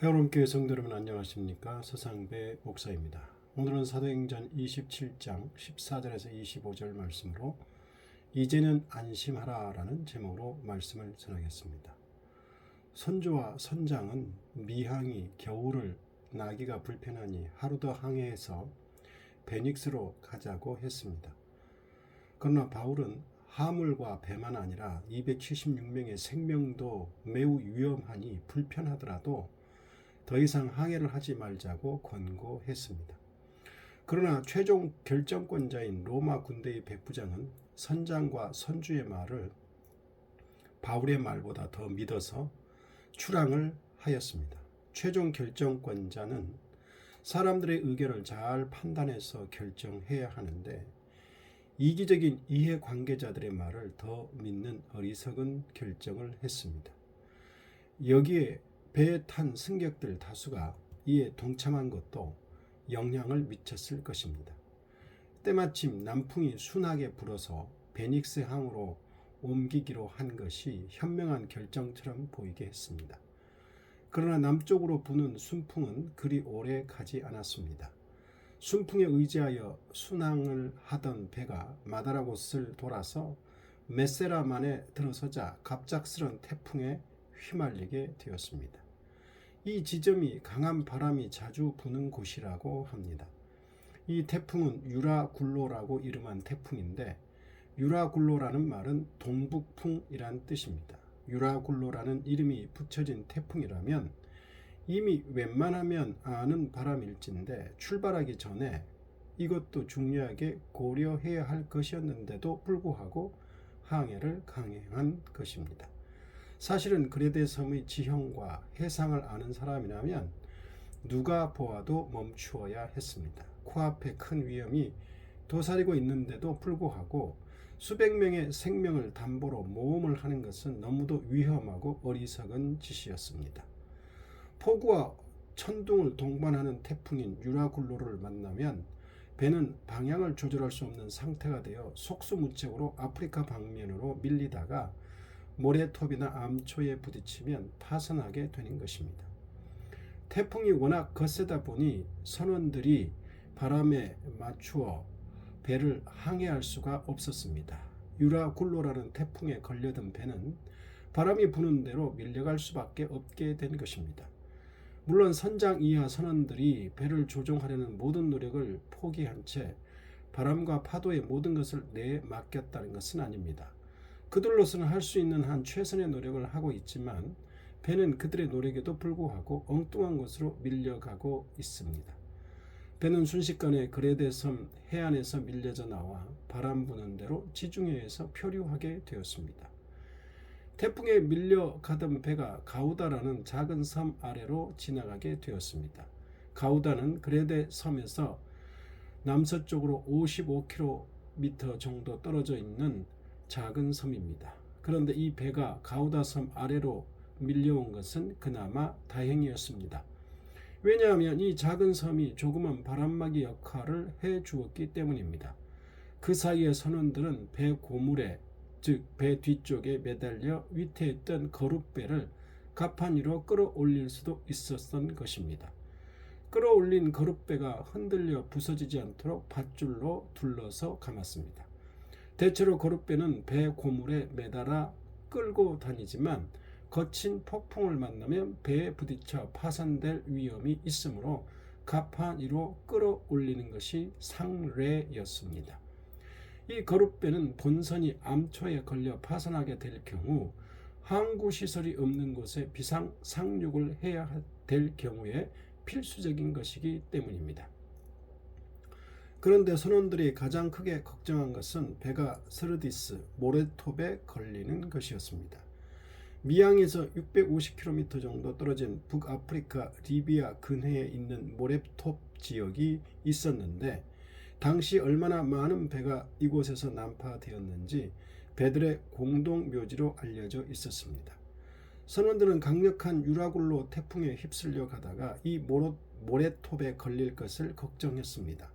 헤어롬교회 성도 여러분 안녕하십니까? 서상배 목사입니다. 오늘은 사도행전 27장 14절에서 25절 말씀으로 이제는 안심하라 라는 제목으로 말씀을 전하겠습니다. 선조와 선장은 미항이 겨울을 나기가 불편하니 하루 더 항해해서 베닉스로 가자고 했습니다. 그러나 바울은 하물과 배만 아니라 276명의 생명도 매우 위험하니 불편하더라도 더 이상 항해를 하지 말자고 권고했습니다. 그러나 최종 결정권자인 로마 군대의 백부장은 선장과 선주의 말을 바울의 말보다 더 믿어서 출항을 하였습니다. 최종 결정권자는 사람들의 의견을 잘 판단해서 결정해야 하는데 이기적인 이해관계자들의 말을 더 믿는 어리석은 결정을 했습니다. 여기에 배에 탄 승객들 다수가 이에 동참한 것도 영향을 미쳤을 것입니다. 때마침 남풍이 순하게 불어서 베닉스 항으로 옮기기로 한 것이 현명한 결정처럼 보이게 했습니다. 그러나 남쪽으로 부는 순풍은 그리 오래 가지 않았습니다. 순풍에 의지하여 순항을 하던 배가 마다라고스를 돌아서 메세라만에 들어서자 갑작스런 태풍에 휘말리게 되었습니다. 이 지점이 강한 바람이 자주 부는 곳이라고 합니다. 이 태풍은 유라굴로라고 이름한 태풍인데 유라굴로라는 말은 동북풍이란 뜻입니다. 유라굴로라는 이름이 붙여진 태풍이라면 이미 웬만하면 아는 바람일진데 출발하기 전에 이것도 중요하게 고려해야 할 것이었는데도 불구하고 항해를 강행한 것입니다. 사실은 그레데 섬의 지형과 해상을 아는 사람이라면 누가 보아도 멈추어야 했습니다. 코앞에 큰 위험이 도사리고 있는데도 불구하고 수백 명의 생명을 담보로 모험을 하는 것은 너무도 위험하고 어리석은 짓이었습니다. 폭우와 천둥을 동반하는 태풍인 유라굴로를 만나면 배는 방향을 조절할 수 없는 상태가 되어 속수무책으로 아프리카 방면으로 밀리다가 모래톱이나 암초에 부딪히면 파손하게 되는 것입니다. 태풍이 워낙 거세다 보니 선원들이 바람에 맞추어 배를 항해할 수가 없었습니다. 유라굴로라는 태풍에 걸려든 배는 바람이 부는 대로 밀려갈 수밖에 없게 된 것입니다. 물론 선장 이하 선원들이 배를 조종하려는 모든 노력을 포기한 채 바람과 파도의 모든 것을 내맡겼다는 것은 아닙니다. 그들로서는 할 수 있는 한 최선의 노력을 하고 있지만 배는 그들의 노력에도 불구하고 엉뚱한 곳으로 밀려가고 있습니다. 배는 순식간에 그레데 섬 해안에서 밀려져 나와 바람 부는 대로 지중해에서 표류하게 되었습니다. 태풍에 밀려가던 배가 가우다라는 작은 섬 아래로 지나가게 되었습니다. 가우다는 그레데 섬에서 남서쪽으로 55km 정도 떨어져 있는 작은 섬입니다. 그런데 이 배가 가우다 섬 아래로 밀려온 것은 그나마 다행이었습니다. 왜냐하면 이 작은 섬이 조그만 바람막이 역할을 해 주었기 때문입니다. 그 사이에 선원들은 배 고물에, 즉 배 뒤쪽에 매달려 위태했던 거룻배를 갑판 위로 끌어올릴 수도 있었던 것입니다. 끌어올린 거룻배가 흔들려 부서지지 않도록 밧줄로 둘러서 감았습니다. 대체로 거룻배는 배 고물에 매달아 끌고 다니지만 거친 폭풍을 만나면 배에 부딪혀 파손될 위험이 있으므로 갑판 위로 끌어올리는 것이 상례였습니다. 이 거룻배는 본선이 암초에 걸려 파손하게 될 경우 항구시설이 없는 곳에 비상 상륙을 해야 될 경우에 필수적인 것이기 때문입니다. 그런데 선원들이 가장 크게 걱정한 것은 배가 스르디스, 모래톱에 걸리는 것이었습니다. 미항에서 650km 정도 떨어진 북아프리카 리비아 근해에 있는 모래톱 지역이 있었는데 당시 얼마나 많은 배가 이곳에서 난파되었는지 배들의 공동묘지로 알려져 있었습니다. 선원들은 강력한 유라굴로 태풍에 휩쓸려 가다가 이 모래톱에 걸릴 것을 걱정했습니다.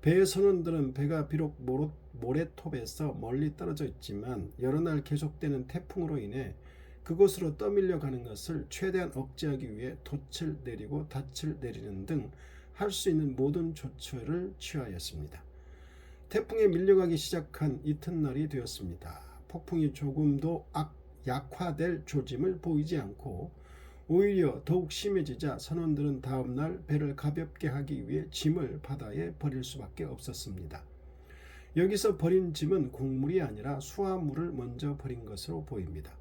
배의 선원들은 배가 비록 모래톱에서 멀리 떨어져 있지만 여러 날 계속되는 태풍으로 인해 그곳으로 떠밀려 가는 것을 최대한 억제하기 위해 돛을 내리고 닻을 내리는 등 할 수 있는 모든 조처를 취하였습니다. 태풍에 밀려가기 시작한 이튿날이 되었습니다. 폭풍이 조금도 약화될 조짐을 보이지 않고 오히려 더욱 심해지자 선원들은 다음날 배를 가볍게 하기 위해 짐을 바다에 버릴 수밖에 없었습니다. 여기서 버린 짐은 곡물이 아니라 수화물을 먼저 버린 것으로 보입니다.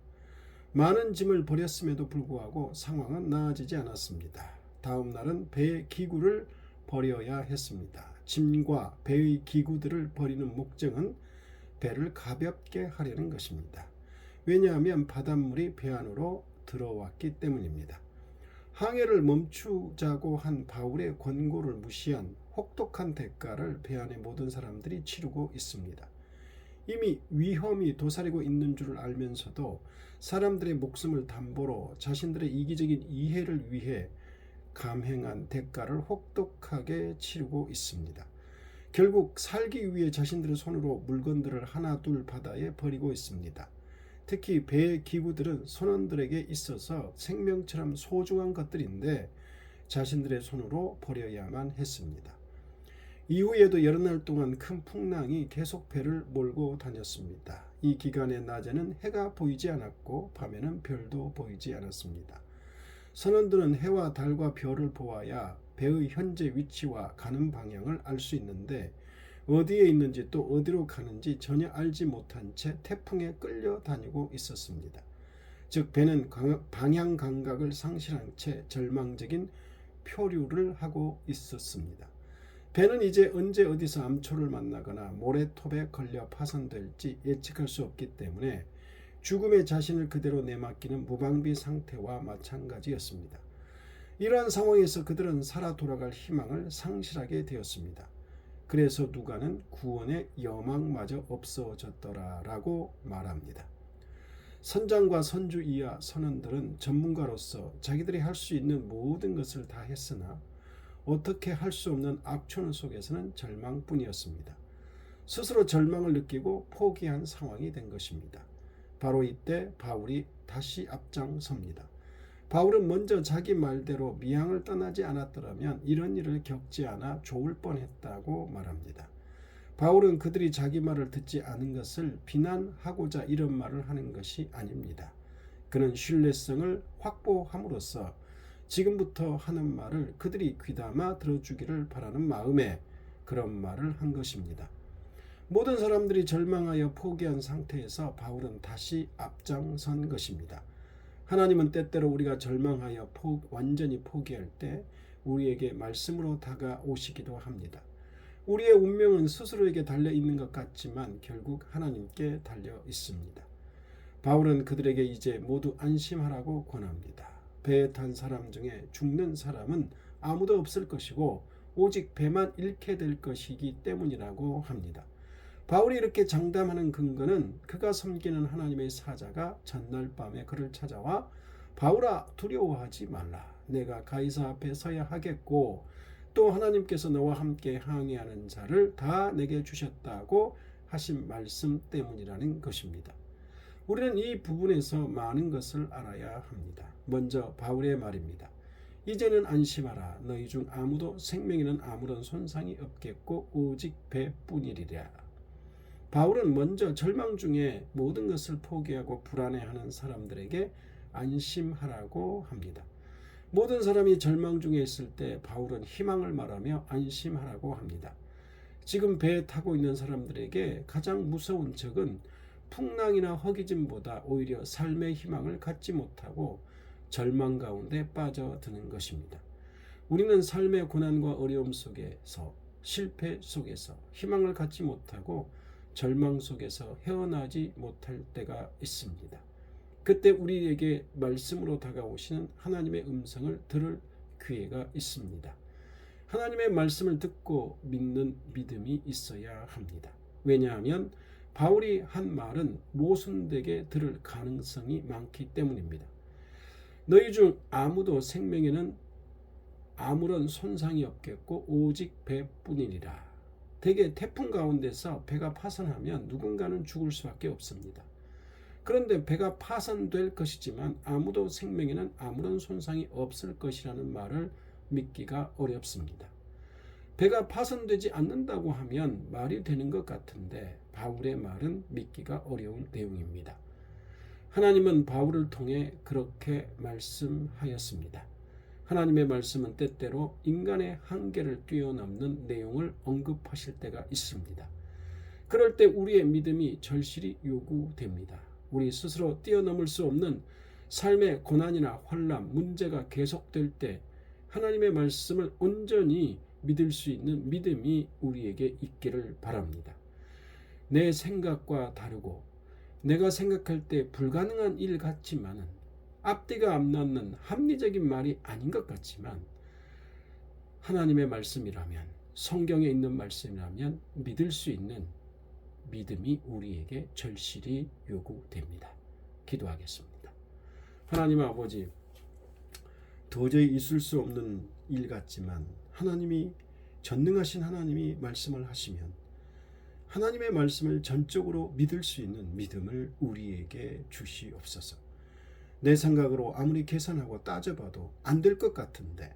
많은 짐을 버렸음에도 불구하고 상황은 나아지지 않았습니다. 다음 날은 배의 기구를 버려야 했습니다. 짐과 배의 기구들을 버리는 목적은 배를 가볍게 하려는 것입니다. 왜냐하면 바닷물이 배 안으로 들어왔기 때문입니다. 항해를 멈추자고 한 바울의 권고를 무시한 혹독한 대가를 배 안의 모든 사람들이 치르고 있습니다. 이미 위험이 도사리고 있는 줄을 알면서도 사람들의 목숨을 담보로 자신들의 이기적인 이해를 위해 감행한 대가를 혹독하게 치르고 있습니다. 결국 살기 위해 자신들의 손으로 물건들을 하나둘 바다에 버리고 있습니다. 특히 배의 기구들은 선원들에게 있어서 생명처럼 소중한 것들인데 자신들의 손으로 버려야만 했습니다. 이후에도 여러 날 동안 큰 풍랑이 계속 배를 몰고 다녔습니다. 이 기간의 낮에는 해가 보이지 않았고 밤에는 별도 보이지 않았습니다. 선원들은 해와 달과 별을 보아야 배의 현재 위치와 가는 방향을 알 수 있는데 어디에 있는지 또 어디로 가는지 전혀 알지 못한 채 태풍에 끌려다니고 있었습니다. 즉 배는 방향 감각을 상실한 채 절망적인 표류를 하고 있었습니다. 배는 이제 언제 어디서 암초를 만나거나 모래톱에 걸려 파손될지 예측할 수 없기 때문에 죽음의 자신을 그대로 내맡기는 무방비 상태와 마찬가지였습니다. 이러한 상황에서 그들은 살아 돌아갈 희망을 상실하게 되었습니다. 그래서 누가는 구원의 여망마저 없어졌더라라고 말합니다. 선장과 선주 이하 선원들은 전문가로서 자기들이 할 수 있는 모든 것을 다 했으나 어떻게 할 수 없는 악촌 속에서는 절망뿐이었습니다. 스스로 절망을 느끼고 포기한 상황이 된 것입니다. 바로 이때 바울이 다시 앞장섭니다. 바울은 먼저 자기 말대로 미항을 떠나지 않았더라면 이런 일을 겪지 않아 좋을 뻔했다고 말합니다. 바울은 그들이 자기 말을 듣지 않은 것을 비난하고자 이런 말을 하는 것이 아닙니다. 그는 신뢰성을 확보함으로써 지금부터 하는 말을 그들이 귀담아 들어주기를 바라는 마음에 그런 말을 한 것입니다. 모든 사람들이 절망하여 포기한 상태에서 바울은 다시 앞장선 것입니다. 하나님은 때때로 우리가 절망하여 완전히 포기할 때 우리에게 말씀으로 다가오시기도 합니다. 우리의 운명은 스스로에게 달려 있는 것 같지만 결국 하나님께 달려 있습니다. 바울은 그들에게 이제 모두 안심하라고 권합니다. 배에 탄 사람 중에 죽는 사람은 아무도 없을 것이고 오직 배만 잃게 될 것이기 때문이라고 합니다. 바울이 이렇게 장담하는 근거는 그가 섬기는 하나님의 사자가 전날 밤에 그를 찾아와 바울아 두려워하지 말라. 내가 가이사 앞에 서야 하겠고 또 하나님께서 너와 함께 항해하는 자를 다 내게 주셨다고 하신 말씀 때문이라는 것입니다. 우리는 이 부분에서 많은 것을 알아야 합니다. 먼저 바울의 말입니다. 이제는 안심하라. 너희 중 아무도 생명에는 아무런 손상이 없겠고 오직 배뿐이리라. 바울은 먼저 절망 중에 모든 것을 포기하고 불안해하는 사람들에게 안심하라고 합니다. 모든 사람이 절망 중에 있을 때 바울은 희망을 말하며 안심하라고 합니다. 지금 배에 타고 있는 사람들에게 가장 무서운 적은 풍랑이나 허기짐보다 오히려 삶의 희망을 갖지 못하고 절망 가운데 빠져드는 것입니다. 우리는 삶의 고난과 어려움 속에서 실패 속에서 희망을 갖지 못하고 절망 속에서 헤어나지 못할 때가 있습니다. 그때 우리에게 말씀으로 다가오시는 하나님의 음성을 들을 기회가 있습니다. 하나님의 말씀을 듣고 믿는 믿음이 있어야 합니다. 왜냐하면 바울이 한 말은 모순되게 들을 가능성이 많기 때문입니다. 너희 중 아무도 생명에는 아무런 손상이 없겠고 오직 배뿐이니라. 대개 태풍 가운데서 배가 파손하면 누군가는 죽을 수밖에 없습니다. 그런데 배가 파손될 것이지만 아무도 생명에는 아무런 손상이 없을 것이라는 말을 믿기가 어렵습니다. 배가 파손되지 않는다고 하면 말이 되는 것 같은데 바울의 말은 믿기가 어려운 내용입니다. 하나님은 바울을 통해 그렇게 말씀하였습니다. 하나님의 말씀은 때때로 인간의 한계를 뛰어넘는 내용을 언급하실 때가 있습니다. 그럴 때 우리의 믿음이 절실히 요구됩니다. 우리 스스로 뛰어넘을 수 없는 삶의 고난이나 환난, 문제가 계속될 때 하나님의 말씀을 온전히 믿을 수 있는 믿음이 우리에게 있기를 바랍니다. 내 생각과 다르고 내가 생각할 때 불가능한 일 같지만은 앞뒤가 안 맞는 합리적인 말이 아닌 것 같지만 하나님의 말씀이라면, 성경에 있는 말씀이라면 믿을 수 있는 믿음이 우리에게 절실히 요구됩니다. 기도하겠습니다. 하나님 아버지, 도저히 있을 수 없는 일 같지만 하나님이, 전능하신 하나님이 말씀을 하시면 하나님의 말씀을 전적으로 믿을 수 있는 믿음을 우리에게 주시옵소서. 내 생각으로 아무리 계산하고 따져봐도 안 될 것 같은데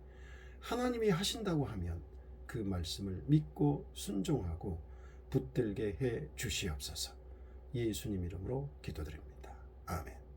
하나님이 하신다고 하면 그 말씀을 믿고 순종하고 붙들게 해 주시옵소서. 예수님 이름으로 기도드립니다. 아멘.